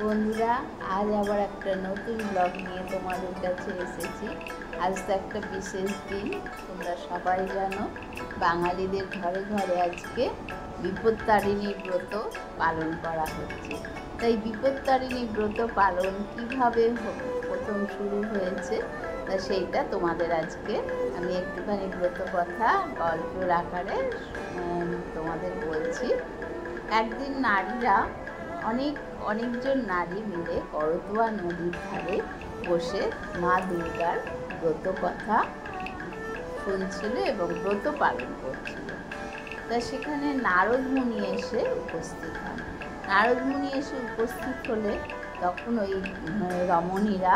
বন্ধুরা, আজ আবার একটা নতুন ব্লগ নিয়ে তোমাদের কাছে এসেছি। আজ তো একটা বিশেষ দিন, তোমরা সবাই জানো বাঙালিদের ঘরে ঘরে আজকে বিপত্তারিণী ব্রত পালন করা হচ্ছে। তাই বিপত্তারিণী ব্রত পালন কীভাবে প্রথম শুরু হয়েছে তা সেইটা তোমাদের আজকে আমি একটুখানি ব্রত কথা গল্পের আকারে তোমাদের বলছি। একদিন নারীরা অনেকজন নারী মিলে করতোয়া নদীর ধারে বসে মা দুর্গার ব্রত কথা শুনছিল এবং ব্রত পালন করছিল। তা সেখানে নারদ মুনি এসে উপস্থিত হন। নারদ মুনি এসে উপস্থিত হলে তখন ওই রমণীরা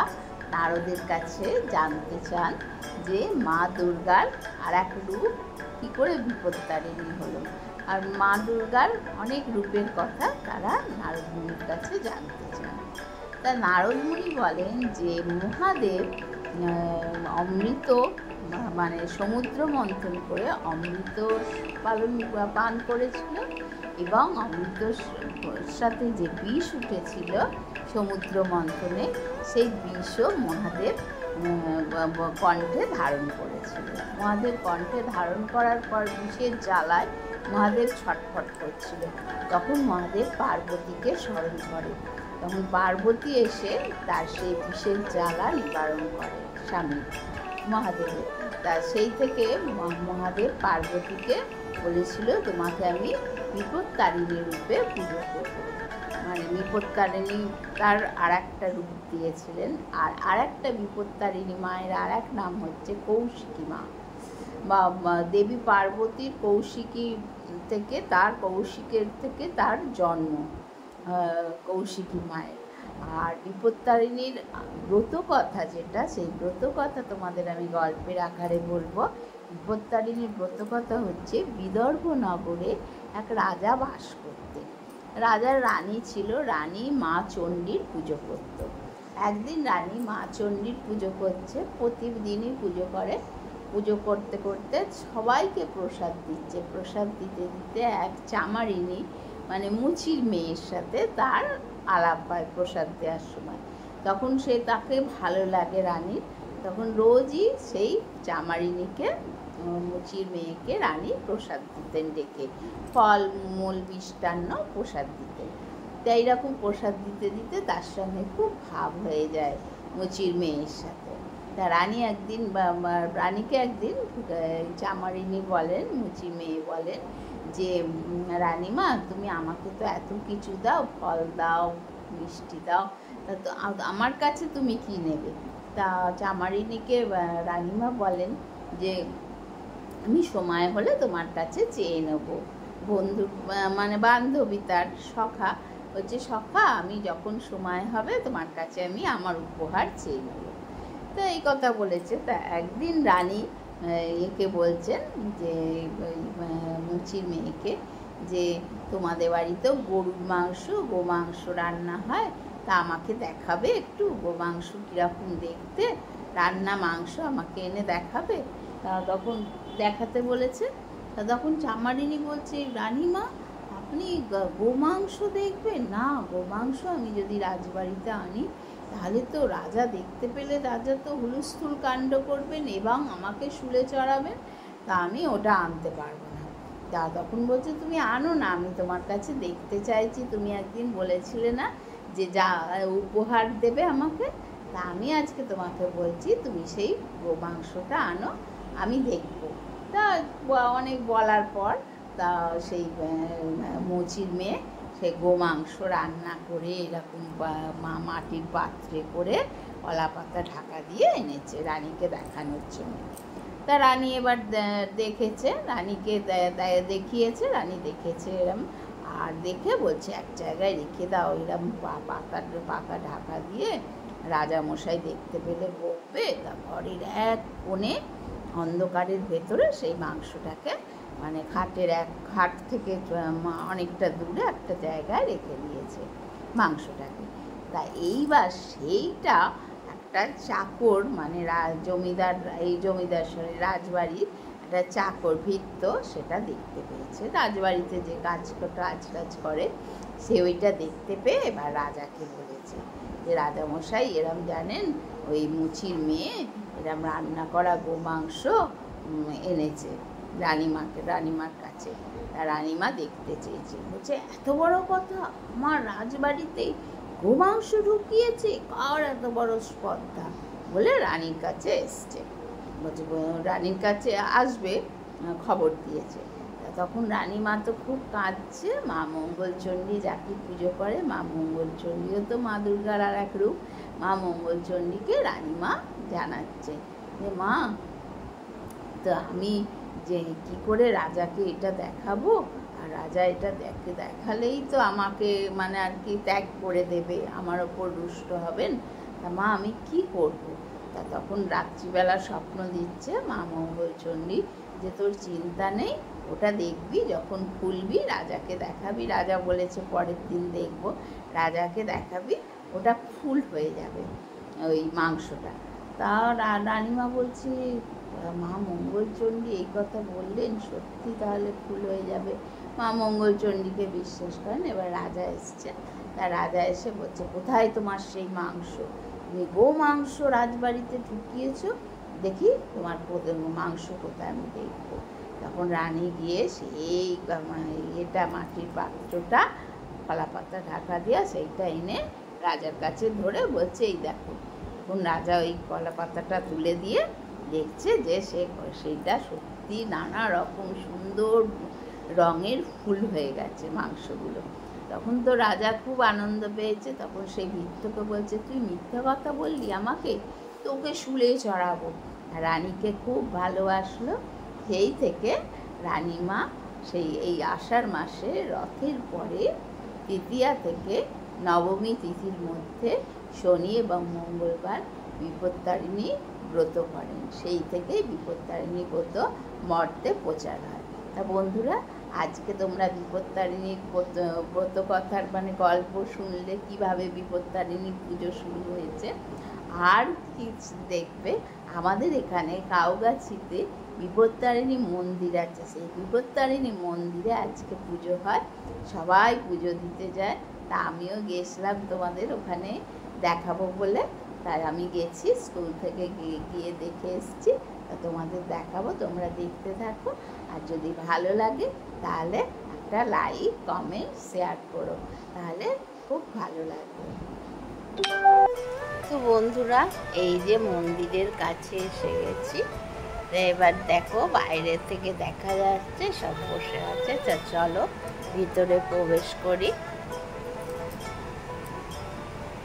নারদের কাছে জানতে চান যে মা দুর্গার আর এক রূপ কী করে বিপত্তারিণী হলো। আর মা দুর্গার অনেক রূপের কথা তারা নারদ মুনির কাছে জানতে চান। তা নারদ মুনি বলেন যে মহাদেব অমৃত মানে সমুদ্র মন্থন করে অমৃত পান করেছিল এবং অমৃতর সাথে যে বিষ উঠেছিল সমুদ্র মন্থনে সেই বিষও মহাদেব কণ্ঠে ধারণ করেছিল। মহাদেব কণ্ঠে ধারণ করার পর বিষের জ্বালায় মহাদেব ছটফট করছিল। তখন মহাদেব পার্বতীকে স্মরণ করে। তখন পার্বতী এসে তার সেই বিষের জ্বালা নিবারণ করে স্বামী মহাদেবের। তা সেই থেকে মহাদেব পার্বতীকে বলেছিল তোমাকে আমি বিপত্তারিণী রূপে পুজো করব। মানে বিপত্তারিণী তার আর একটা রূপ দিয়েছিলেন। আর একটা বিপত্তারিণী মায়ের আর এক নাম হচ্ছে কৌশিকী মা, বা দেবী পার্বতীর কৌশিকের থেকে তার জন্ম কৌশিকী মায়ের। আর বিপত্তারিণীর ব্রত কথা যেটা, সেই ব্রত কথা তোমাদের আমি গল্পের আকারে বলবো। বিপত্তারিণীর ব্রত কথা হচ্ছে বিদর্ভ নগরে এক রাজা বাস করতেন। রাজার রানী ছিল, রানী মা চণ্ডীর পুজো করত। একদিন রানী মা চণ্ডীর পুজো করছে, প্রতিদিনই পুজো করে। পুজো করতে করতে সবাইকে প্রসাদ দিচ্ছে। প্রসাদ দিতে দিতে এক চামারিনী মানে মুচির মেয়ের সাথে তার আলাপ হয় প্রসাদ দেওয়ার সময়। তখন তাকে ভালো লাগে রানীর। তখন রোজই সেই চামারিনীকে, মুচির মেয়েকে রানী প্রসাদ দিতেন, ডেকে ফল মূল মিষ্টান্ন প্রসাদ দিতেন। তাই এইরকম প্রসাদ দিতে দিতে তার সঙ্গে খুব ভাব হয়ে যায় মুচির মেয়ের সাথে। তা রানীকে একদিন চামারিনী বলেন, মুচি মেয়ে বলেন যে রানীমা, তুমি আমাকে তো এত কিছু দাও, ফল দাও, মিষ্টি দাও, তা তো আমার কাছে তুমি কি নেবে? তা চামারিনীকে রানীমা বলেন যে আমি সময় হলে তোমার কাছে চেয়ে নেব। বন্ধু মানে বান্ধবী, তার সখা হচ্ছে সখা, আমি যখন সময় হবে তোমার কাছে আমি আমার উপহার চেয়ে নেব। তো এই কথা বলেছে। তা একদিন রানী একে বলছেন যে মুচির মেয়েকে যে তোমাদের বাড়িতেও গরুর মাংস, গোমাংস রান্না হয়, তা আমাকে দেখাবে একটু গোমাংস কীরকম দেখতে, রান্না মাংস আমাকে এনে দেখাবে। তা তখন দেখাতে বলেছে। তা তখন চামারিনী বলছে রানীমা, আপনি গোমাংস দেখবেন না? গোমাংস আমি যদি রাজবাড়িতে আনি তাহলে তো রাজা দেখতে পেলে রাজা তো হুলস্থুল কাণ্ড করবেন এবং আমাকে শুলে চড়াবেন, তা আমি ওটা আনতে পারবো না। তা তখন বলছে তুমি আনো না, আমি তোমার কাছে দেখতে চাইছি, তুমি একদিন বলেছিলে না যে যা উপহার দেবে আমাকে, তা আমি আজকে তোমাকে বলছি তুমি সেই গোমাংসটা আনো, আমি দেখব। তা অনেক বলার পর তা সেই মুচির মেয়ে সে গোমাংস রান্না করে এরকম মাটির পাত্রে করে কলা পাতা ঢাকা দিয়ে এনেছে রানীকে দেখানোর জন্য। তা রানী এবার দেখেছে, রানীকে দেখিয়েছে, রানী দেখেছে এরম, আর দেখে বলছে এক জায়গায় রেখে দাও, এরম পাতা ঢাকা দিয়ে রাজামশাই দেখতে পেলে বকবে। তা ঘরের এক কোণে অন্ধকারের ভেতরে সেই মাংসটাকে মানে খাট থেকে অনেকটা দূরে একটা জায়গায় রেখে দিয়েছে মাংসটাকে। তা এইবার সেইটা একটা চাকর মানে জমিদার রাজবাড়ির একটা চাকর ভৃত্য সেটা দেখতে পেয়েছে। রাজবাড়িতে যে কাজ করে সে ওইটা দেখতে পেয়ে এবার রাজাকে বলেছে যে রাজামশাই এরম জানেন ওই মুচির মেয়ে এরম রান্না করা গোমাংস এনেছে রানীমার কাছে। তা রানীমা দেখতে চেয়েছে, বলছে এত বড় কথা, আমার রাজবাড়িতে গোমাংস ঢুকিয়েছে, কার এত বড় স্পর্ধা, বলে রানীর কাছে এসছে। বলছে রানীর কাছে আসবে, খবর দিয়েছে। তখন রানীমা তো খুব কাঁদছে। মা মঙ্গলচণ্ডী যাকে পুজো করে, মা মঙ্গলচণ্ডীও তো মা দুর্গার আর এক রূপ, মা মঙ্গলচণ্ডীকে রানীমা জানাচ্ছে যে মা, তো আমি যে কি করে রাজাকে এটা দেখাবো, আর রাজা এটা দেখালেই তো আমাকে মানে আর কি ত্যাগ করে দেবে, আমার ওপর রুষ্ট হবেন, তা মা আমি কি করব? তা তখন রাত্রিবেলা স্বপ্ন দিচ্ছে মা মঙ্গলচণ্ডী যে তোর চিন্তা নেই, ওটা দেখবি, যখন খুলবি রাজাকে দেখাবি, রাজা বলেছে পরের দিন দেখবো, রাজাকে দেখাবি, ওটা ফুল হয়ে যাবে ওই মাংসটা। তা রানীমা বলছে মা মঙ্গলচণ্ডী এই কথা বললেন, সত্যি তাহলে ফুল হয়ে যাবে। মা মঙ্গলচণ্ডীকে বিশ্বাস করেন। এবার রাজা এসছে, তা রাজা এসে বলছে কোথায় তোমার সেই মাংস, যে গো মাংস রাজবাড়িতে ঢুকিয়েছো, দেখি তোমার মাংস কোথায় আমি দেখবো। তখন রানী গিয়ে সেই এটা মাটির পাত্রটা কলা পাতা ঢাকা দিয়া সেইটা এনে রাজার কাছে ধরে বলছে এই দেখো। তখন রাজা ওই কলা পাতাটা তুলে দিয়ে দেখছে যে সেইটা সত্যি নানা রকম সুন্দর রঙের ফুল হয়ে গেছে মাংসগুলো। তখন তো রাজা খুব আনন্দ পেয়েছে। তখন সেই ভিক্ষুককে বলছে তুই মিথ্যা কথা বললি আমাকে, তোকে শুলে চড়াবো। রানীকে খুব ভালোবাসলো। সেই থেকে রানীমা সেই এই আষাঢ় মাসে রথের পরে তৃতীয়া থেকে নবমী তিথির মধ্যে শনি এবং মঙ্গলবার বিপত্তারিণী ব্রত করেন। সেই থেকেই বিপত্তারিণী ব্রত মর্তে প্রচার হয়। তা বন্ধুরা, আজকে তোমরা বিপত্তারিণীর ব্রত কথার মানে গল্প শুনলে কিভাবে বিপত্তারিণী পুজো শুরু হয়েছে। আর কি দেখবে, আমাদের এখানে কাউগাছিতে বিপত্তারিণী মন্দির আছে। সেই বিপত্তারিণী মন্দিরে আজকে পুজো হয়, সবাই পুজো দিতে যায়। তা আমিও গেছিলাম তোমাদের ওখানে দেখাবো বলে, তাই আমি গেছি, স্কুল থেকে গিয়ে দেখে এসেছি। তা তোমাদের দেখাবো, তোমরা দেখতে থাকো। আর যদি ভালো লাগে তাহলে একটা লাইক কমেন্ট শেয়ার করো, তাহলে খুব ভালো লাগবে। তো বন্ধুরা, এই যে মন্দিরের কাছে এসে গেছি। এবার দেখো বাইরে থেকে দেখা যাচ্ছে সব বসে আছে। তা চলো ভিতরে প্রবেশ করি।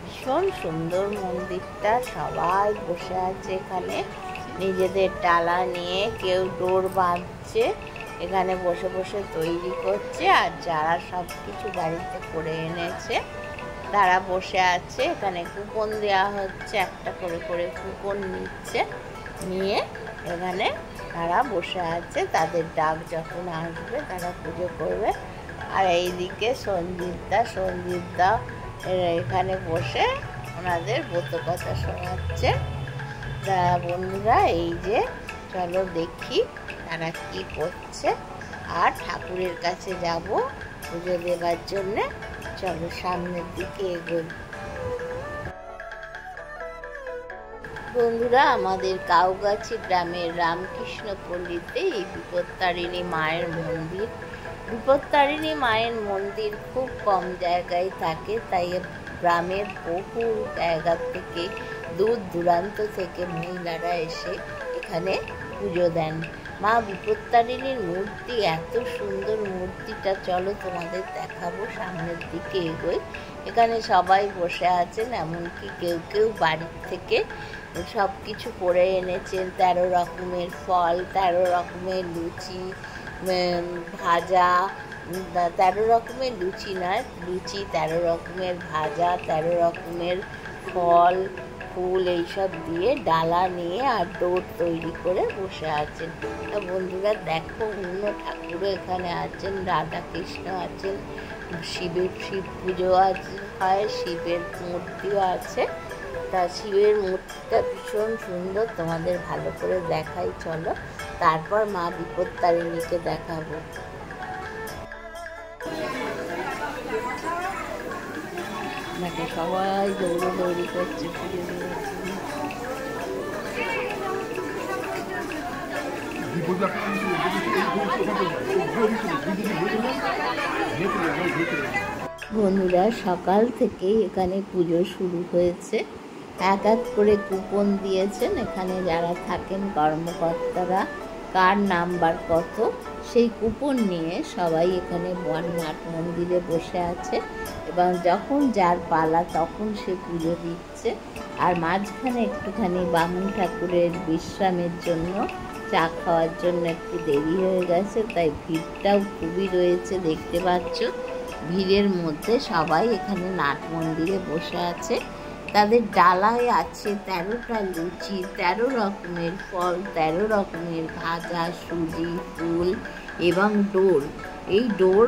ভীষণ সুন্দর মন্দিরটা, সবাই বসে আছে এখানে নিজেদের ডালা নিয়ে, কেউ ডোর বাঁধছে, এখানে বসে বসে তৈরি করছে। আর যারা সব কিছু বাড়িতে করে এনেছে তারা বসে আছে। এখানে কুপন দেওয়া হচ্ছে, একটা করে করে কুপন নিচ্ছে, নিয়ে এখানে তারা বসে আছে। তাদের ডাক যখন আসবে তারা পুজো করবে। আর এইদিকে সঞ্জিতদা এখানে বসে ওনাদের ব্রত কথা শোনাচ্ছে। তা বন্ধুরা, এই যে চলো দেখি তারা কি করছে। আর ঠাকুরের কাছে যাব পুজো দেবার জন্যে। চলো সামনের দিকে এগোই। বন্ধুরা, আমাদের কাউগাছি গ্রামের রামকৃষ্ণপল্লীতে এই বিপত্তারিণী মায়ের মন্দির। বিপত্তারিণী মায়ের মন্দির খুব কম জায়গায় থাকে, তাই গ্রামের বহু জায়গা থেকে, দূর দূরান্ত থেকে মহিলারা এসে এখানে পুজো দেন। মা বিপত্তারিণীর মূর্তি, এত সুন্দর মূর্তিটা, চলো তোমাদের দেখাবো, সামনের দিকে এগোই। এখানে সবাই বসে আছেন, এমনকি কেউ কেউ বাড়ির থেকে সব কিছু করে এনেছেন। 13 রকমের ফল, 13 রকমের লুচি, ভাজা, 13 রকমের লুচি নয়, লুচি 13 রকমের ভাজা, 13 রকমের ফল ফুল এইসব দিয়ে ডালা নিয়ে আর ডোর তৈরি করে বসে আছেন। তা বন্ধুরা দেখো, অন্য ঠাকুরও এখানে আছেন, রাধা কৃষ্ণ আছেন, শিব পুজো হয়, শিবের মূর্তিও আছে। তা শিবের মূর্তিটা ভীষণ সুন্দর, তোমাদের ভালো করে দেখাই, চলো। তারপর মা বিপত্তারিণীকে দেখাবো। দেখো সবাই দৌড়ি করছে পুজো দেওয়ার জন্য। বন্ধুরা সকাল থেকেই এখানে পুজো শুরু হয়েছে। এক এক করে কুপন দিয়েছেন এখানে যারা থাকেন কর্মকর্তারা, কার নাম্বার কত সেই কুপন নিয়ে সবাই এখানে নাট মন্দিরে বসে আছে এবং যখন যার পালা তখন সে পুজো দিচ্ছে। আর মাঝখানে একটুখানি বামুন ঠাকুরের বিশ্রামের জন্য চা খাওয়ার জন্য একটু দেরি হয়ে গেছে, তাই ভিড়টাও খুবই রয়েছে দেখতে পাচ্ছ। ভিড়ের মধ্যে সবাই এখানে নাট মন্দিরে বসে আছে। তাদের ডালায় আছে 13টা লুচি, 13 রকমের ফল, 13 রকমের ভাজা, সুজি, ফুল এবং ডোর। এই ডোর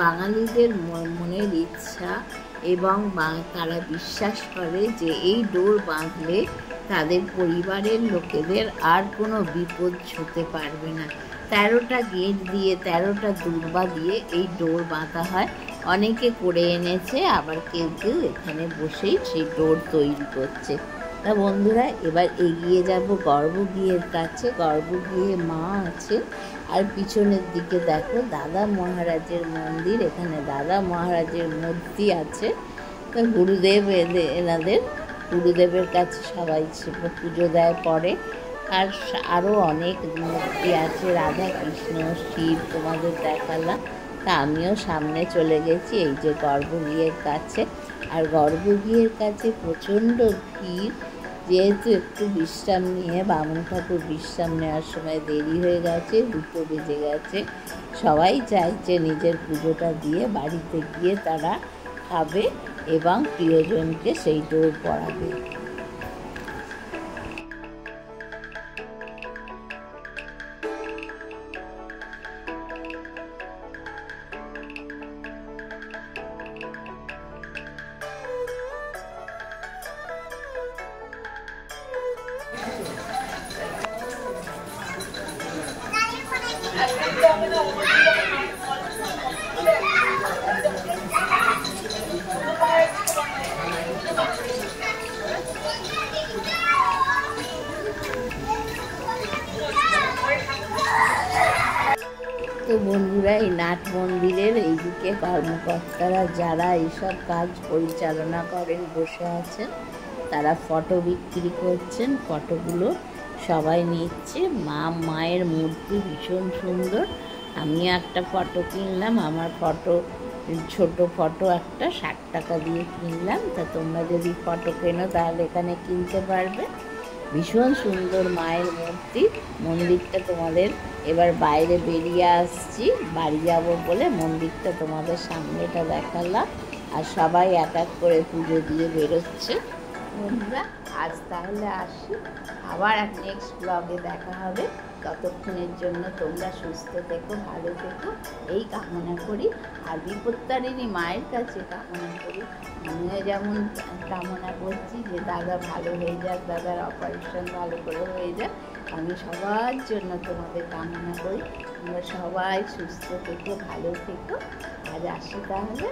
বাঙালিদের মনের ইচ্ছা এবং তারা বিশ্বাস করে যে এই ডোর বাঁধলে তাদের পরিবারের লোকেদের আর কোনো বিপদ ছুঁতে পারবে না। 13টা গেট দিয়ে 13টা দূর্বা দিয়ে এই ডোর বাঁধা হয়। অনেকে করে এনেছে, আবার কেউ কেউ এখানে বসেই সেই ডোর তৈরি করছে। তা বন্ধুরা এবার এগিয়ে যাব গর্ভগৃহের কাছে। গর্ভগৃহে মা আছে আর পিছনের দিকে দেখো দাদা মহারাজের মন্দির। এখানে দাদা মহারাজের মূর্তি আছে। গুরুদেব এনাদের গুরুদেবের কাছে সবাই পুজো দেয় পরে। আর আরও অনেক মূর্তি আছে, রাধা কৃষ্ণ, শিব তোমাদের দেখালাম। তা আমিও সামনে চলে গেছি এই যে গর্ভগৃহের কাছে। আর গর্ভগৃহের কাছে প্রচণ্ড ভিড়, যেহেতু একটু বিশ্রাম নিয়ে বামুন ঠাকুর বিশ্রাম নেওয়ার সময় দেরি হয়ে গেছে, 2টো বেজে গেছে। সবাই চাইছে নিজের পুজোটা দিয়ে বাড়িতে গিয়ে তারা খাবে এবং প্রিয়জনকে সেই ডোর পরাবে। তো বন্ধুরা এই নাট মন্দিরের এইদিকে কর্মকর্তারা যারা এইসব কাজ পরিচালনা করেন বসে আছেন, তারা ফটো বিক্রি করছেন। ফটোগুলো সবাই নিচ্ছে। মায়ের মূর্তি ভীষণ সুন্দর। আমিও একটা ফটো কিনলাম। আমার ফটো ছোট ফটো একটা 60 টাকা দিয়ে কিনলাম। তা তোমরা যদি ফটো কেনো তাহলে এখানে কিনতে পারবে। ভীষণ সুন্দর মায়ের মূর্তি। মন্দিরটা তোমাদের এবার বাইরে বেরিয়ে আসছি, বাড়ি যাব বলে মন্দিরটা তোমাদের সামনেটা দেখালাম। আর সবাই এক এক করে পুজো দিয়ে বেরোচ্ছে। বন্ধুরা আজ তাহলে আসি, আবার এক নেক্সট ব্লগে দেখা হবে। ততক্ষণের জন্য তোমরা সুস্থ থেকো, ভালো থেকো এই কামনা করি। আর বিপত্তারিণী মায়ের কাছে কামনা করি, আমিও যেমন কামনা করছি যে দাদা ভালো হয়ে যাক, দাদার অপারেশন ভালো করে হয়ে যাক। আমি সবার জন্য তোমাদের কামনা করি তোমরা সবাই সুস্থ থেকো, ভালো থেকো। আজ আসি তাহলে।